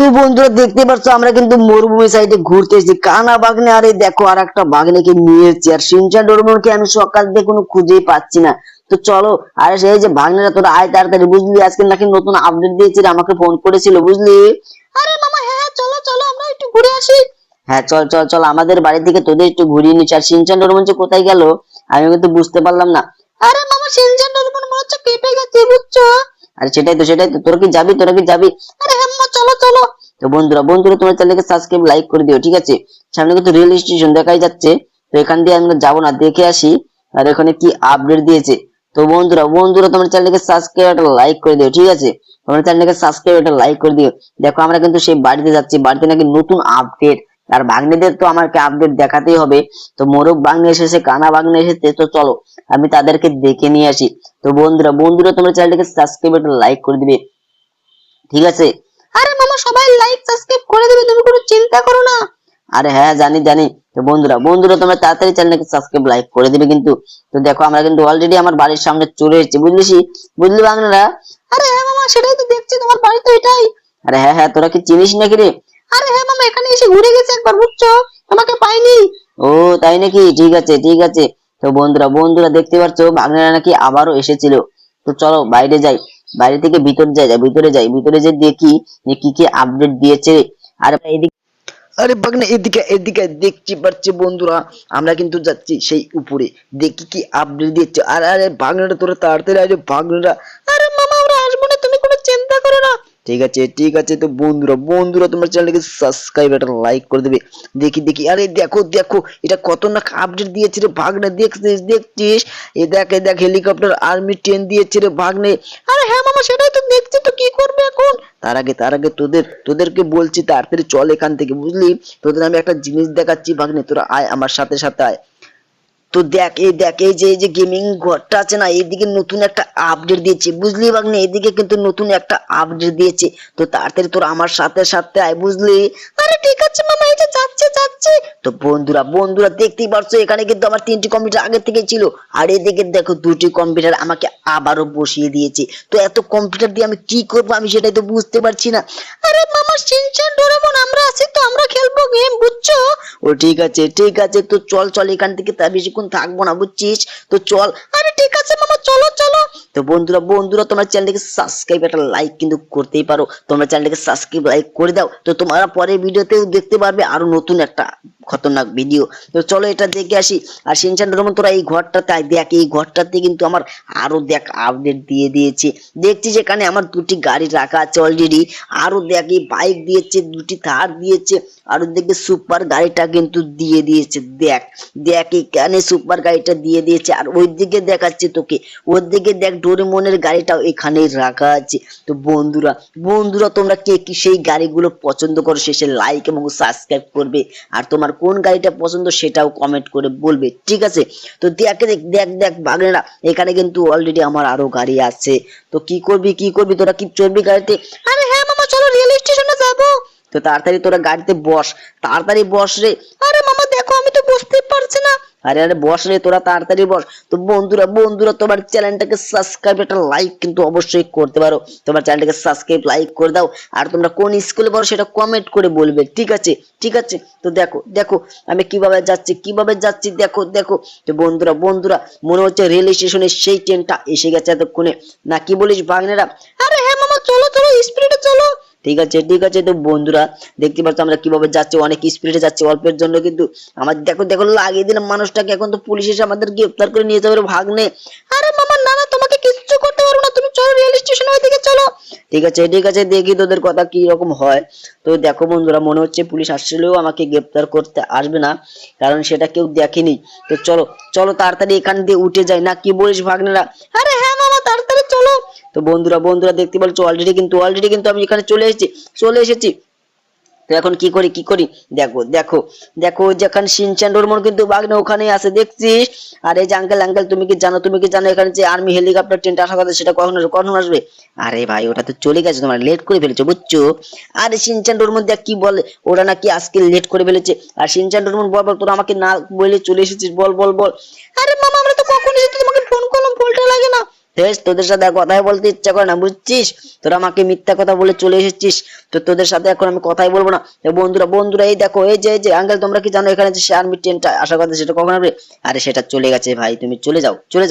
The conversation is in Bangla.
তো বন্ধুরা দেখতে পাচ্ছ আমরা কিন্তু মরুভূমি সাইডে ঘুরতে এসেছি কানা বাগনে, আরে দেখো আর একটা বাগনেকে নিয়ে এসেছি। আর সিনচান ডোরেমনকে আমি সকাল থেকে কোনো খুঁজেই পাচ্ছি না। তো চলো, আরে সেই যে বাগনেরা তোরা আয় তাড়াতাড়ি, বুঝলি আজকে নাকি নতুন আপডেট দিয়েছে, আমাকে ফোন করেছিল বুঝলি। আরে মামা, হ্যাঁ চলো চলো আমরা একটু ঘুরে আসি। হ্যাঁ চল চল চল, আমাদের বাড়ি থেকে তোদের একটু ঘুরিয়ে নিচ্ছি। আর সিনচান ডোরেমন যে কোথায় গেল আমি কিন্তু বুঝতে পারলাম না। আরে মামা, সিনচান ডোরেমন মনে হচ্ছে কেঁপে গেছে বুঝছো। আরে সেটাই তো, তোরা কি যাবি? আরে হ্যাঁ মামা, চলো চলো। তো বন্ধুরা তোমার চ্যানেলকে সাবস্ক্রাইব লাইক করে দিও, ঠিক আছে। সামনে কিন্তু রেল স্টেশন দেখাই যাচ্ছে, তো এখান দিয়ে আমরা যাবো না, দেখে আসি আর এখানে কি আপডেট দিয়েছে। তো বন্ধুরা তোমার চ্যানেলকে সাবস্ক্রাইব একটা লাইক করে দিও, ঠিক আছে। তোমার চ্যানেলকে সাবস্ক্রাইব একটা লাইক করে দিও। দেখো আমরা কিন্তু সেই বাড়িতে যাচ্ছি, বাড়িতে নাকি নতুন আপডেট। আর ভাগ্নেদের তো আমাকে আপডেট দেখাতেই হবে। তো মোরগ ভাগ্নে এসেছে, কানা ভাগ্নে এসেছে, তো চলো আমি তাদেরকে দেখে নিয়ে আসি। তো বন্ধুরা তোমার চ্যানেলটাকে সাবস্ক্রাইব একটা লাইক করে দিবে, ঠিক আছে। আরে মামা, সবাই লাইক সাবস্ক্রাইব করে দিবে, তুমি কোনো চিন্তা করো না। আরে হ্যাঁ জানি। তো বন্ধুরা তোমরা তাড়াতাড়ি চ্যানেলকে সাবস্ক্রাইব লাইক করে দিবে কিন্তু। তো দেখো আমরা কিন্তু অলরেডি আমার বাড়ির সামনে চলে এসেছি, বুঝলি বাংলারা। আরে হ্যাঁ মামা, সেটাই তো দেখছি, তোমার বাড়ি তো এটাই। আরে হ্যাঁ তোরা কি চিনিস নাকি রে? আরে হ্যাঁ মামা, এখানে এসে ঘুরে গেছে একবার বুঝছো, তোমাকে পাইনি। ও তাই নাকি, ঠিক আছে। তো বন্ধুরা দেখতে পাচ্ছ বাংলারা নাকি আবারও এসেছিল। তো চলো বাইরে যাই, বাইরে থেকে ভিতরে যাই দেখি যে কি কি আপডেট দিয়েছে। আর এদিকে, আরে বাগনা এদিকে দেখতে পাচ্ছি বন্ধুরা, আমরা কিন্তু যাচ্ছি সেই উপরে, দেখি কি আপডেট দিচ্ছে। আরে বাগনাটা তোরা তাড়াতাড়ি, আরে বাগনাটা। আরে মামা, আমরা আসবো না, তুমি কোনো চিন্তা করো না। ঠিক আছে। তো বন্ধুরা তোমার চ্যানেলকে সাবস্ক্রাইব একটা লাইক করে দেবে। দেখি আরে দেখো এটা কত না আপডেট দিয়েছে রে ভাগ্নে, দেখছিস? এ দেখ হেলিকপ্টার আর্মি ট্রেন দিয়েছে রে ভাগ্নে। আরে হ্যাঁ মামা, সেটাই তো দেখছি, তো কি করবে এখন? তার আগে তোদেরকে বলছি তাড়াতাড়ি চল এখান থেকে, বুঝলি। তোদের আমি একটা জিনিস দেখাচ্ছি ভাগ্নে, তোরা আয় আমার সাথে আয়। তো দেখ এই যে গেমিং ঘরটা আছে না, এইদিকে নতুন একটা আপডেট দিয়েছে, বুঝলি ভাগ্নে, এদিকে কিন্তু নতুন একটা আপডেট দিয়েছে। তো তাড়াতাড়ি তোরা আমার সাথে আয়, বুঝলি। আরে ঠিক আছে মামা, এই যে যাচ্ছে। তো বন্ধুরা দেখতেই পারছো এখানে কিন্তু আমার 3টি কম্পিউটার আগে থেকে ছিল, আর এদিকে দেখো 2টি কম্পিউটার আমাকে আবারও বসিয়ে দিয়েছে। তো এত কম্পিউটার দিয়ে আমি কি করবো, আমি সেটাই তো বুঝতে পারছি না। আরে মামা, সিনচান ডোরেমন আমরা আছি তো, আমরা খেলবো গেম বুঝছো। ও ঠিক আছে, তো চল এখান থেকে, তার বেশিক্ষণ থাকবো না বুঝছিস, তো চল। আরে ঠিক আছে মামা, চলো চলো। তো বন্ধুরা তোমার চ্যানেলটাকে সাবস্ক্রাইব একটা লাইক কিন্তু করতেই পারো, তোমরা চ্যানেলটাকে সাবস্ক্রাইব লাইক করে দাও, তো তোমরা পরের ভিডিওতেও দেখতে পারবে আরো নতুন একটা খতরনাক ভিডিও। তো চলো এটা দেখে আসি। আর সিনচান ডোরেমন তোরা এই ঘরটাতে আয়, দেখ এই ঘরটাতে কিন্তু আমার আরো দেখ আপডেট দিয়ে দিয়েছে। দেখছি যেখানে আমার 2টি গাড়ি রাখা আছে অলরেডি, আরো দেখ এই বাইক দিয়েছে, 2টি থার দিয়েছে, আরো দেখবে সুপার গাড়িটা কিন্তু দিয়ে দিয়েছে। দেখ এখানে সুপার গাড়িটা দিয়ে দিয়েছে, আর ওইদিকে দেখাচ্ছে তোকে, ওদিকে দেখ ডোরেমনের গাড়িটাও এখানে রাখা আছে। তো বন্ধুরা তোমরা কে কি সেই গাড়িগুলো পছন্দ করো, শেষে লাইক এবং সাবস্ক্রাইব করবে। আর তোমার কোন গাড়িটা পছন্দ সেটাও কমেন্ট করে বলবে, ঠিক আছে। তো দেখ বাগনেরা, এখানে কিন্তু অলরেডি আমার আরো গাড়ি আছে। তো কি করবি তোরা, কি চড়বি গাড়িতে? আরে হ্যাঁ মামা, চলো রেল স্টেশনে যাবো। তো তাড়াতাড়ি তোরা গাড়িতে বস, তাড়াতাড়ি বস রে। আরে মামা দেখো, আমি তো বুঝতে পারছি না। আরে বস রে, তোরা তাড়াতাড়ি বস। তো বন্ধুরা তোমার চ্যানেলটাকে সাবস্ক্রাইব একটা লাইক কিন্তু অবশ্যই করতে পারো, তোমার চ্যানেলটাকে সাবস্ক্রাইব লাইক করে দাও। আর তোমরা কোন স্কুলে পড়ো সেটা কমেন্ট করে বলবে, ঠিক আছে। তো দেখো আমি কিভাবে যাচ্ছি দেখো। তো বন্ধুরা মনে হচ্ছে রেল স্টেশনের সেই ট্রেনটা এসে গেছে এতক্ষণে, না কি বলিস ভাগ্নেরা? আরে হ্যাঁ মামা, চলো স্পিডে চলো। ঠিক আছে। তো বন্ধুরা দেখতে পাচ্ছ আমরা কিভাবে যাচ্ছি, অনেক স্পিডে যাচ্ছি, অল্পের জন্য কিন্তু আমার দেখো লাগিয়ে দিলাম মানুষটাকে, এখন তো পুলিশ এসে আমাদের গ্রেফতার করে নিয়ে যাবে ভাগ্নে। আরে মামা না না, তোমাকে কিচ্ছু করতে পারবো না, তুমি চলো রেল স্টেশন ওইদিকে চলো। ঠিক আছে দেখি তোদের কথা কি রকম হয়। তো দেখো বন্ধুরা, মনে হচ্ছে পুলিশ আসলেও আমাকে গ্রেফতার করতে আসবে না, কারণ সেটা কেউ দেখেনি। তো চলো তাড়াতাড়ি এখান দিয়ে উঠে যাই, না কি বলিস ভাগ্নেরা? আরে হ্যাঁ মামা, তাড়াতাড়ি চলো। তো বন্ধুরা দেখতে পাচ্ছ অলরেডি কিন্তু আমি এখানে চলে এসেছি। তো এখন কি করি, দেখো যেখানে সিনচান ডোরেমন কিন্তু বাগনে ওখানেই আছে, দেখছিস? আর এই যে আঙ্কেল তুমি কি জানো এখানে যে আর্মি হেলিকপ্টার ট্রেনটা আসার কথা, সেটা কখন আসবে? আরে ভাই ওটা তো চলে গেছে, তোমরা লেট করে ফেলেছো বুঝছো। আরে সিনচান ডোরেমন দেখ কি বলে, ওরা নাকি আজকে লেট করে ফেলেছে। আর সিনচান ডোরেমন বল তোরা আমাকে না বলে চলে এসেছিস, বল। আরে মামা, আমরা তো কখন এসেছি, তোমাকে ফোন করলাম, ফোনটা লাগে না। বেশ, তোদের সাথে আর কথাই বলতে ইচ্ছা করে না, বুঝছিস? তোরা আমাকে মিথ্যা কথা বলে চলে এসেছিস, তো তোদের সাথে এখন আমি কথাই বলবো না। তো বন্ধুরা বন্ধুরা এই দেখো, এই যে আঙ্কেল, তোমরা কি জানো এখানে যে শেয়ার ট্রেনটা আসার কথা সেটা কখন হবে? আরে সেটা চলে গেছে ভাই, তুমি চলে যাও, চলে যাও।